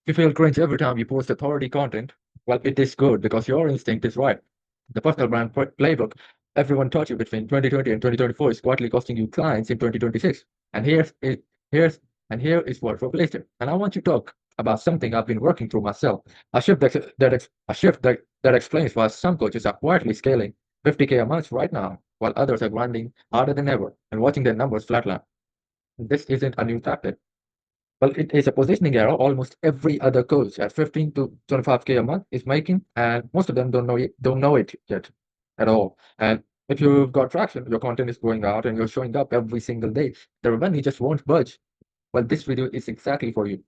If you feel cringe every time you post authority content, well, it is good because your instinct is right. The personal brand playbook everyone taught you between 2020 and 2024 is quietly costing you clients in 2026. And here's here is what replaced it. And I want to talk about something I've been working through myself. A shift that explains why some coaches are quietly scaling 50K a month right now, while others are grinding harder than ever and watching their numbers flatline. This isn't a new tactic. Well, it is a positioning error almost every other coach at 15 to 25K a month is making, and most of them don't know it yet at all. And if you've got traction, your content is going out and you're showing up every single day, the revenue just won't budge. Well, this video is exactly for you.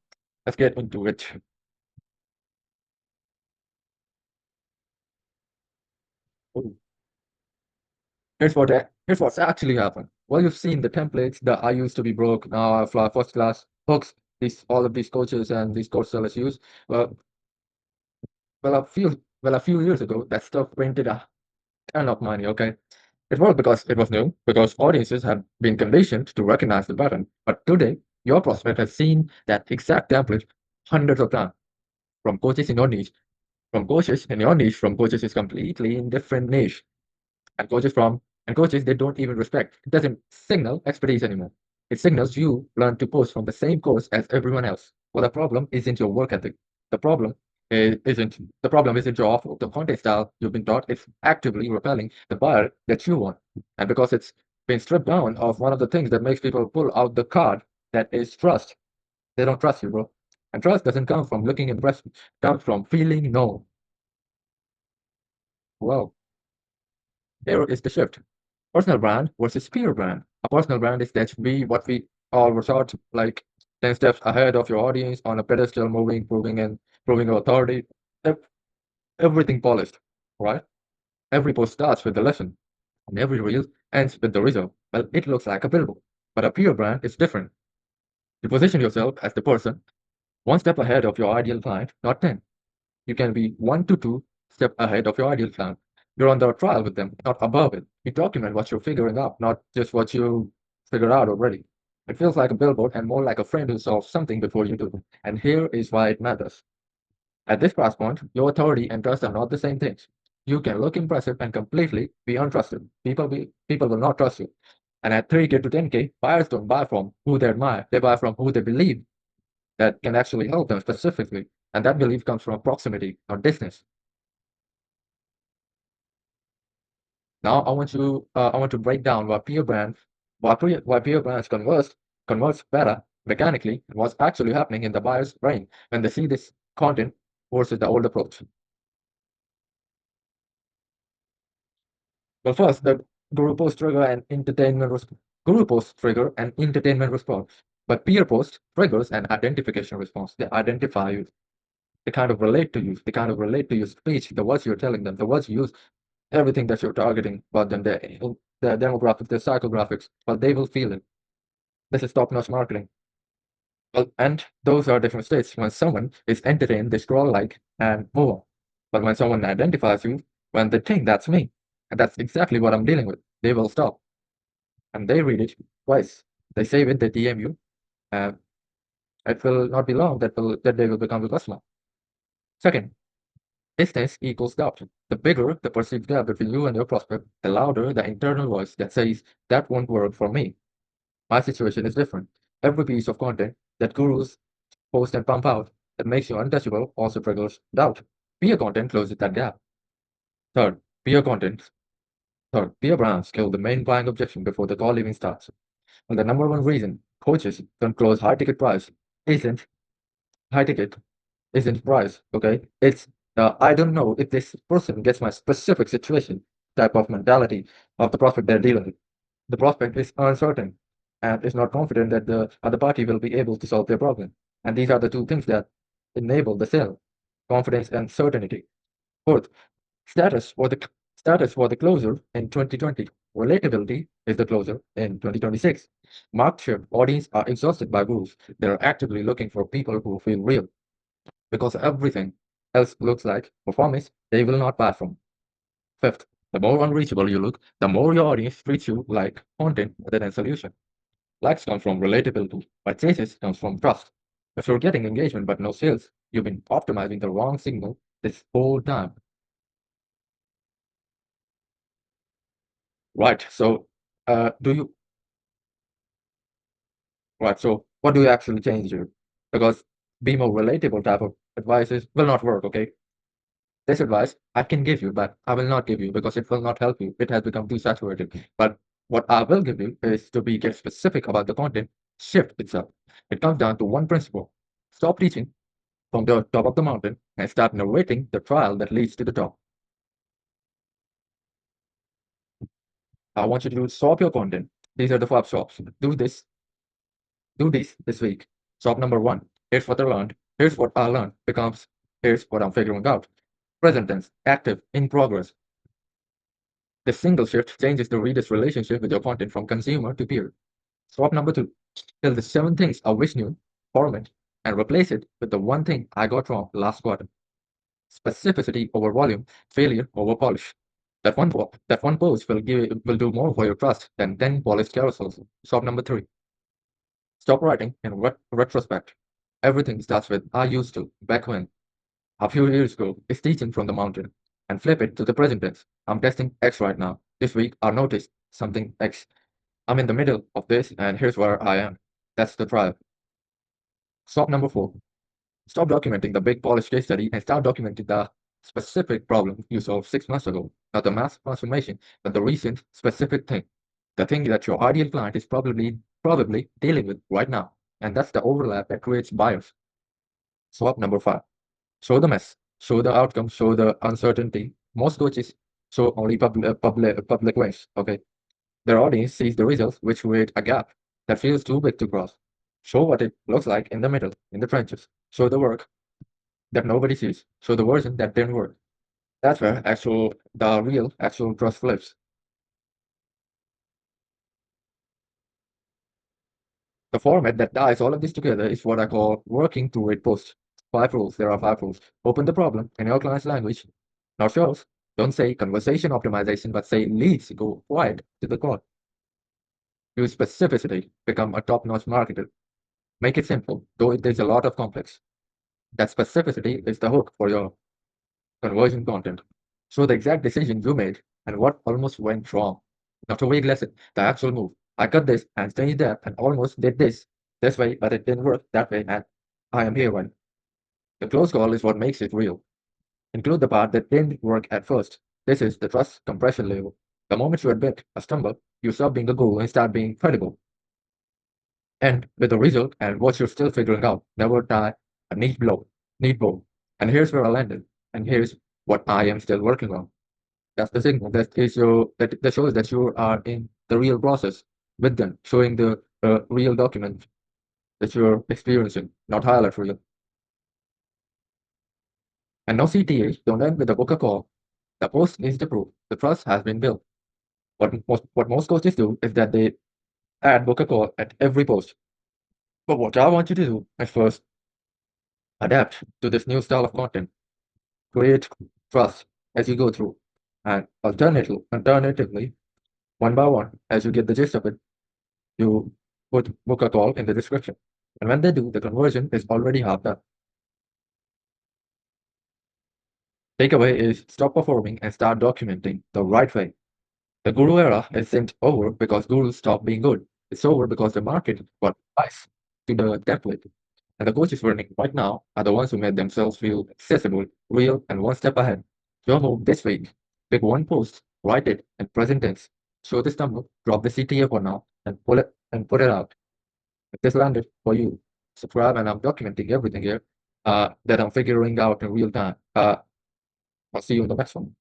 Let's get into it. Ooh. Here's what's actually happened. Well, you've seen the templates that I used to be broke. Now I fly first class hooks. These all of these coaches and these course sellers use. Well, a few years ago, that stuff printed a ton of money. Okay, it worked because it was new, because audiences had been conditioned to recognize the pattern. But today, your prospect has seen that exact template hundreds of times from coaches in your niche, from coaches is completely in different niche, and coaches they don't even respect. It doesn't signal expertise anymore. It signals you learn to post from the same course as everyone else. Well, the problem isn't your work ethic. The problem the problem isn't your offer. The content style you've been taught. It's actively repelling the buyer that you want, and because it's been stripped down of one of the things that makes people pull out the card, that is trust. They don't trust you, bro. And trust doesn't come from looking impressive. It comes from feeling no. Well, here is the shift. Personal brand versus peer brand. A personal brand is that be what we all were taught, like 10 steps ahead of your audience on a pedestal, moving, proving your authority. Ev- Everything polished, right? Every post starts with the lesson, and every reel ends with the result. Well, it looks like a billboard. But a peer brand is different. You position yourself as the person one step ahead of your ideal client, not 10. You can be 1 to 2 steps ahead of your ideal client. You're on the trial with them, not above it. You document what you're figuring out, not just what you figured out already. It feels like a billboard and more like a friend who solves something before you do. And here is why it matters. At this price point, your authority and trust are not the same things. You can look impressive and completely be untrusted. People will not trust you. And at 3K to 10K, buyers don't buy from who they admire, they buy from who they believe that can actually help them specifically. And that belief comes from proximity, not distance. Now I want to break down why peer brands converts better mechanically and what's actually happening in the buyer's brain when they see this content versus the old approach. Well, first, the guru post trigger and entertainment response. Guru posts trigger an entertainment response, but peer post triggers an identification response. They identify you. They kind of relate to you. They kind of relate to your speech, the words you're telling them, the words you use, everything that you're targeting about them, their demographics, their psychographics, well, they will feel it. This is top-notch marketing. Well, and those are different states. When someone is entertained, they scroll like and move on. But when someone identifies you, when they think that's me, and that's exactly what I'm dealing with, they will stop and they read it twice. They save it, they DM you, and it will not be long that they will become a customer. Second, distance equals doubt. The bigger the perceived gap between you and your prospect, the louder the internal voice that says, that won't work for me. My situation is different. Every piece of content that gurus post and pump out that makes you untouchable also triggers doubt. Peer content closes that gap. Third, peer content. Third, peer brands kill the main buying objection before the call even starts. And the number one reason coaches don't close isn't high ticket isn't price. Okay, it's I don't know if this person gets my specific situation type of mentality of the prospect they're dealing with. The prospect is uncertain and is not confident that the other party will be able to solve their problem. And these are the two things that enable the sale: confidence and certainty. Fourth, status for the status for the closer in 2020. Relatability is the closer in 2026. Market share audience are exhausted by rules. They're actively looking for people who feel real because everything else looks like performance they will not buy from. Fifth, the more unreachable you look, the more your audience treats you like content rather than solution. Likes come from relatability, but chases comes from trust. If you're getting engagement but no sales, You've been optimizing the wrong signal this whole time. Right. So, do you, right. So, what do you actually change here? Because be more relatable type of advices will not work. Okay. This advice I can give you, but I will not give you because it will not help you. It has become too saturated. But what I will give you is to be get specific about the content shift itself. It comes down to one principle. Stop teaching from the top of the mountain and start narrating the trial that leads to the top. I want you to stop your content. These are the 5 stops. Do this week. Stop number 1. Here's what I learned. Here's what I learned becomes here's what I'm figuring out. Present tense, active, in progress. The single shift changes the reader's relationship with your content from consumer to peer. Stop number 2. Tell the 7 things I wish knew, format, and replace it with the 1 thing I got wrong last quarter. Specificity over volume, failure over polish. That one post will do more for your trust than 10 polished carousels. Stop number 3. Stop writing in retrospect. Everything starts with I used to, back when, a few years ago, is teaching from the mountain. And flip it to the present tense. I'm testing X right now. This week, I noticed something X. I'm in the middle of this, and here's where I am. That's the trial. Stop number 4. Stop documenting the big polished case study and start documenting the specific problem you solved 6 months ago. Not the mass transformation, but the recent specific thing. The thing that your ideal client is probably dealing with right now. And that's the overlap that creates buyers. Swap number 5. Show the mess, show the outcome, show the uncertainty. Most coaches show only public wins. Okay. Their audience sees the results, which create a gap that feels too big to cross. Show what it looks like in the middle, in the trenches. Show the work that nobody sees. Show the version that didn't work. That's where the real actual trust flips. The format that ties all of this together is what I call working through it post. 5 rules. There are 5 rules. Open the problem in your client's language. Not yours. Don't say conversation optimization, but say leads go quiet to the core. Use specificity. Become a top-notch marketer. Make it simple, though there's a lot of complex. That specificity is the hook for your conversion content. Show the exact decision you made and what almost went wrong. Not a vague lesson, the actual move. I cut this and changed that and almost did this way, but it didn't work that way, and I am here one. The close call is what makes it real. Include the part that didn't work at first. This is the trust compression level. The moment you admit a stumble, you stop being a guru and start being credible. End with the result and what you're still figuring out. Never die. A neat blow. And here's where I landed. And here's what I am still working on. That's the signal. That shows that you are in the real process with them, showing the real document that you're experiencing, not highlight reel. And no CTA, don't end with a book a call. The post needs to prove the trust has been built. What most coaches do is that they add book a call at every post. But what I want you to do is first adapt to this new style of content. Create trust as you go through. And alternatively, one by one, as you get the gist of it, you put book a call in the description. And when they do, the conversion is already half done. Takeaway is stop performing and start documenting the right way. The guru era isn't over because gurus stopped being good. It's over because the market got nice to the template. And the coaches running right now are the ones who made themselves feel accessible, real, and one step ahead. Your move this week. Pick one post, write it in present tense. Show this number, drop the CTA for now, and put it out. If this landed for you, subscribe, and I'm documenting everything here that I'm figuring out in real time. I'll see you in the next one.